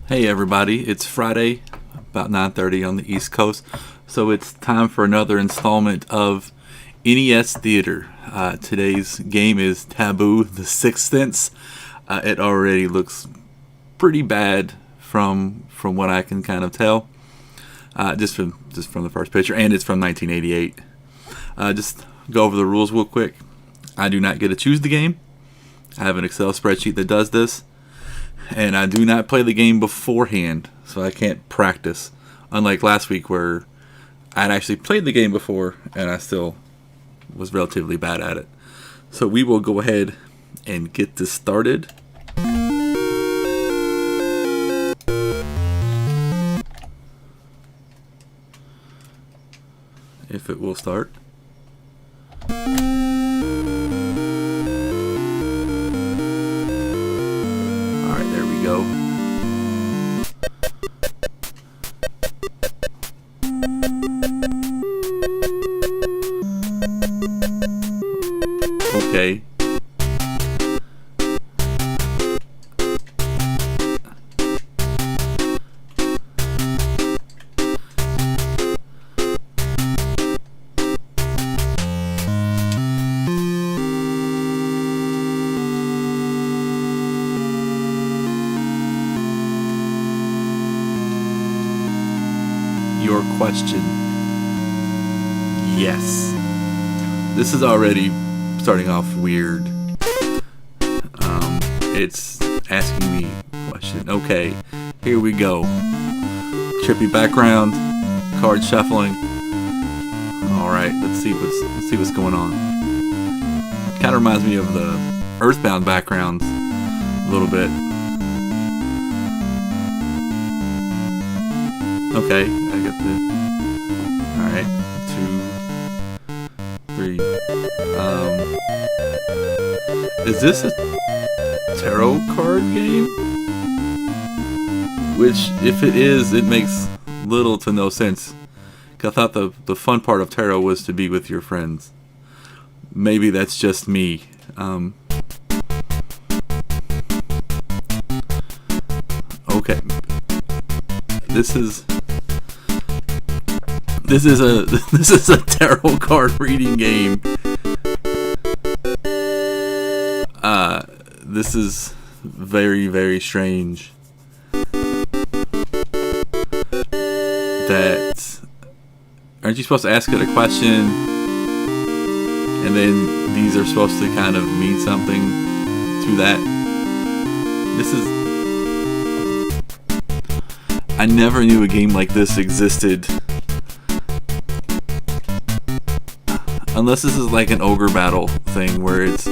Hey everybody, it's Friday, about 9:30 on the East Coast, so it's time for another installment of NES Theater. Today's game is Taboo, the Sixth Sense. It already looks pretty bad from what I can kind of tell, just from the first picture, and it's from 1988. Just go over the rules real quick. I do not get to choose the game. I have an Excel spreadsheet that does this. And I do not play the game beforehand, so I can't practice. Unlike last week where I'd actually played the game before, and I still was relatively bad at it. So we will go ahead and get this started. If it will start. Go. Okay. Your question. Yes. This is already starting off weird. It's asking me a question. Okay, here we go. Trippy background, card shuffling. All right, let's see what's going on. Kind of reminds me of the Earthbound backgrounds a little bit. Okay, I got the. Alright, 2, 3. Is this a tarot card game? Which, if it is, it makes little to no sense. 'Cause I thought the fun part of tarot was to be with your friends. Maybe that's just me. Okay. This is a tarot card reading game. This is very, very strange. That aren't you supposed to ask it a question, and then these are supposed to kind of mean something to that? I never knew a game like this existed. Unless this is like an ogre battle thing where it's.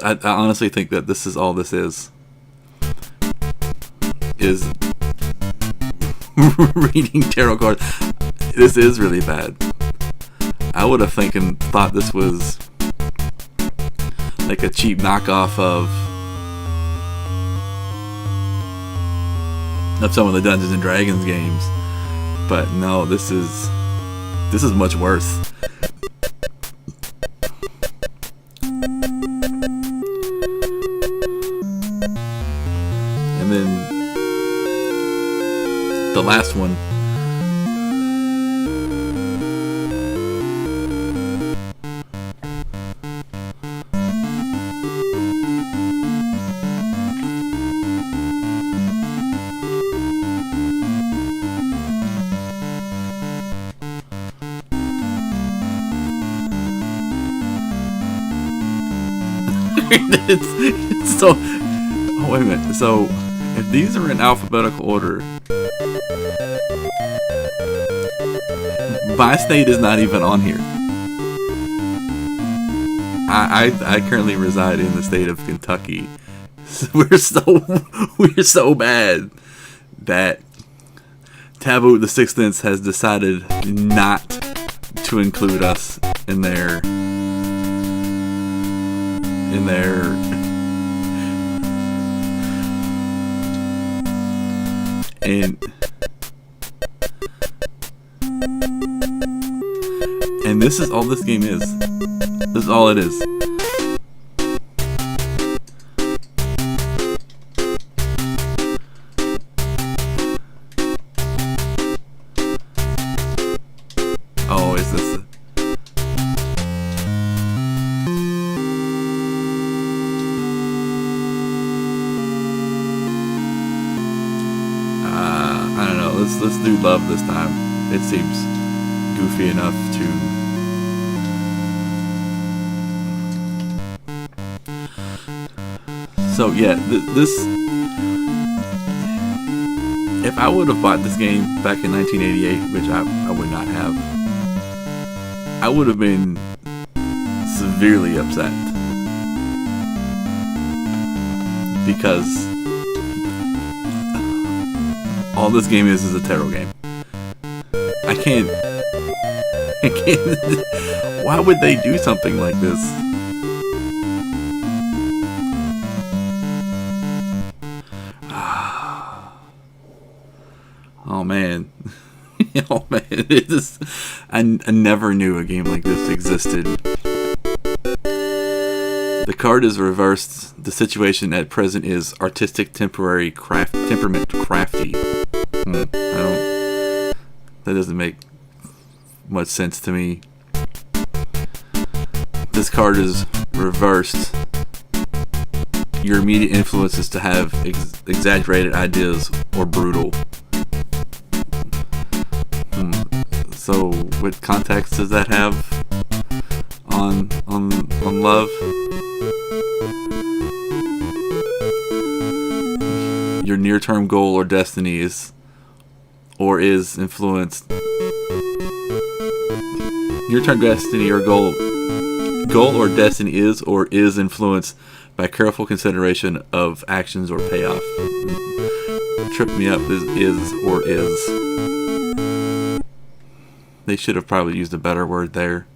I honestly think that this is all this is reading tarot cards. This is really bad. I would have thought this was like a cheap knockoff of some of the Dungeons and Dragons games, but no, this is much worse. And then the last one. it's so. Oh, wait a minute. So, if these are in alphabetical order, my state is not even on here. I currently reside in the state of Kentucky. So we're so bad that Taboo, the Sixth Sense, has decided not to include us in their and this is all this game is. This is all it is. Oh, is this I don't know. Let's do love this time. It seems goofy enough to. So yeah, this. If I would have bought this game back in 1988, which I would not have, I would have been severely upset because all this game is a tarot game. I can't. Why would they do something like this? Oh man. Oh man. I never knew a game like this existed. The card is reversed. The situation at present is artistic, temporary, temperament, crafty. That doesn't make much sense to me. This card is reversed. Your immediate influence is to have exaggerated ideas or brutal. So, what context does that have on love? Your near-term goal or destiny is influenced. Near-term destiny or goal or destiny is influenced by careful consideration of actions or payoff. Trip me up is or is. They should have probably used a better word there.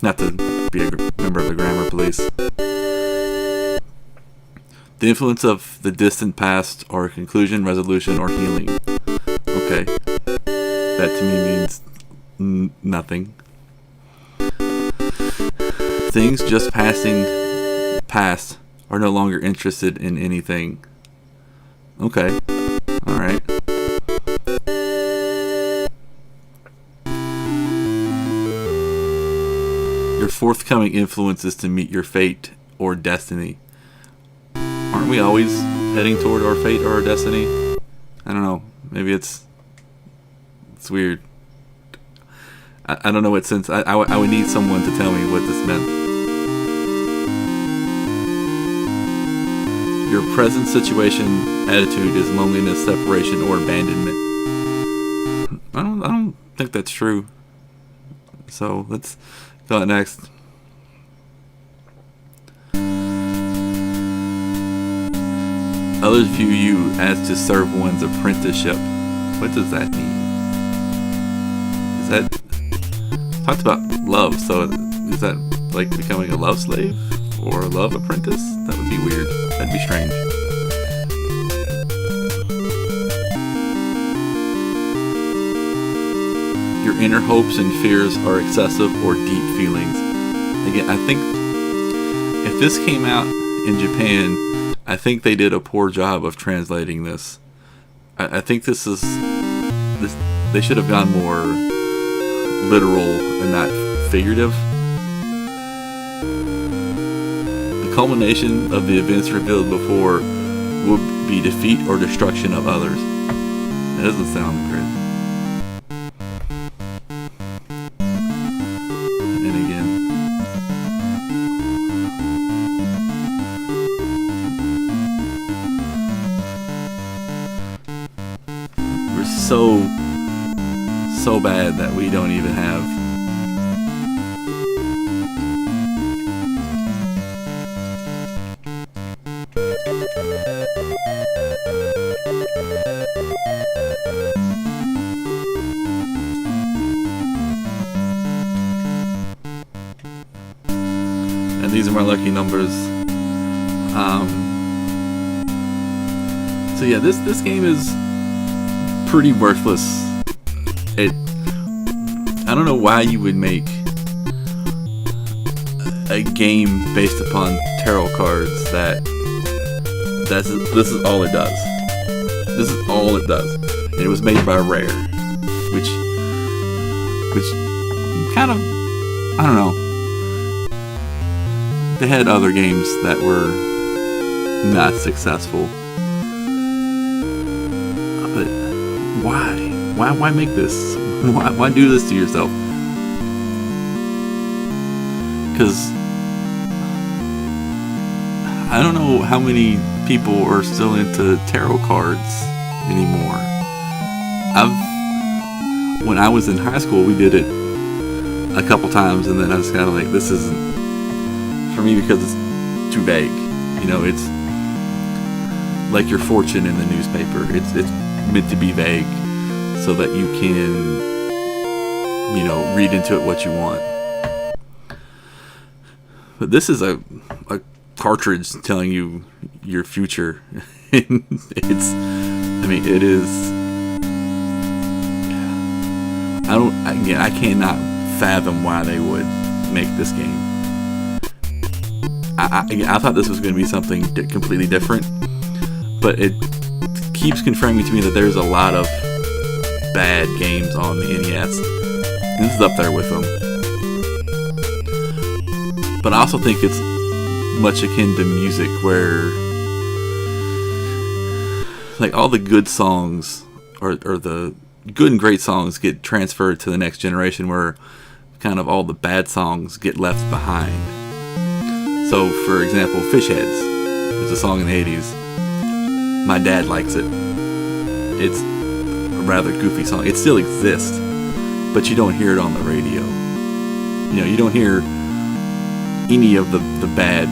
Not to be a member of the grammar police. The influence of the distant past or conclusion, resolution, or healing. Okay. That to me means nothing. Things just passing past are no longer interested in anything. Okay. Alright. Your forthcoming influence is to meet your fate or destiny. Aren't we always heading toward our fate or our destiny? I don't know. Maybe it's weird. I don't know what sense. I would need someone to tell me what this meant. Your present situation, attitude is loneliness, separation, or abandonment. I don't think that's true. So let's go on next. Others view you as to serve one's apprenticeship. What does that mean? Is that talked about love? So is that like becoming a love slave or a love apprentice? That would be weird. That'd be strange. Your inner hopes and fears are excessive or deep feelings. Again, I think if this came out in Japan, I think they did a poor job of translating this. I think this. They should have gone more literal and not figurative. The culmination of the events revealed before would be defeat or destruction of others. That doesn't sound great. And again, we're so bad that we don't even have and these are my lucky numbers. So yeah, this game is pretty worthless. I don't know why you would make a game based upon tarot cards this is all it does. This is all it does. And it was made by Rare, which kind of, I don't know. They had other games that were not successful. But why? Why make this? Why do this to yourself? Because I don't know how many people are still into tarot cards anymore. When I was in high school, we did it a couple times, and then I was kind of like, this isn't for me because it's too vague. You know, it's like your fortune in the newspaper. It's meant to be vague so that you can, you know, read into it what you want. But this is a cartridge telling you your future. It is. I cannot fathom why they would make this game. I thought this was going to be something completely different, but it keeps confirming to me that there's a lot of bad games on the NES. And this is up there with them. But I also think it's much akin to music, where like all the good songs or the good and great songs get transferred to the next generation, where kind of all the bad songs get left behind. So, for example, Fish Heads is a song in the 80s. My dad likes it. It's a rather goofy song. It still exists, but you don't hear it on the radio. You know, you don't hear any of the bad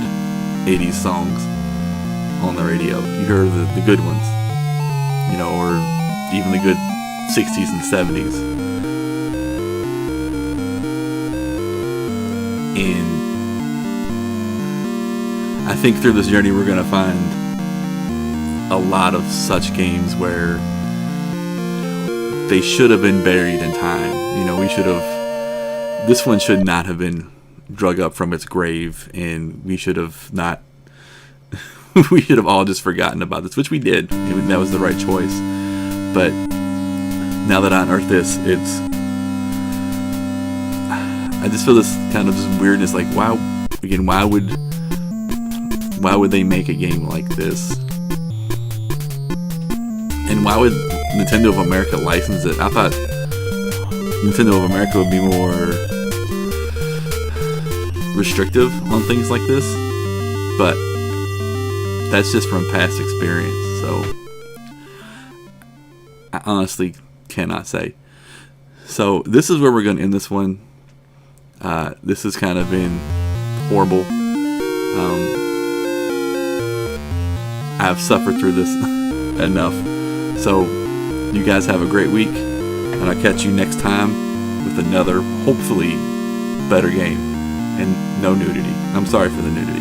80s songs on the radio. You hear the good ones, you know, or even the good 60s and 70s. And I think through this journey we're going to find a lot of such games where they should have been buried in time. You know, this one should not have been drug up from its grave, and we should have all just forgotten about this, which we did. That was the right choice. But now that I unearthed this, I just feel this kind of this weirdness, like why would they make a game like this? And why would Nintendo of America license it? I thought Nintendo of America would be more restrictive on things like this, but that's just from past experience, so I honestly cannot say. So this is where we're going to end this one. This has kind of been horrible. I've suffered through this enough. So you guys have a great week, and I'll catch you next time with another, hopefully, better game. And no nudity. I'm sorry for the nudity.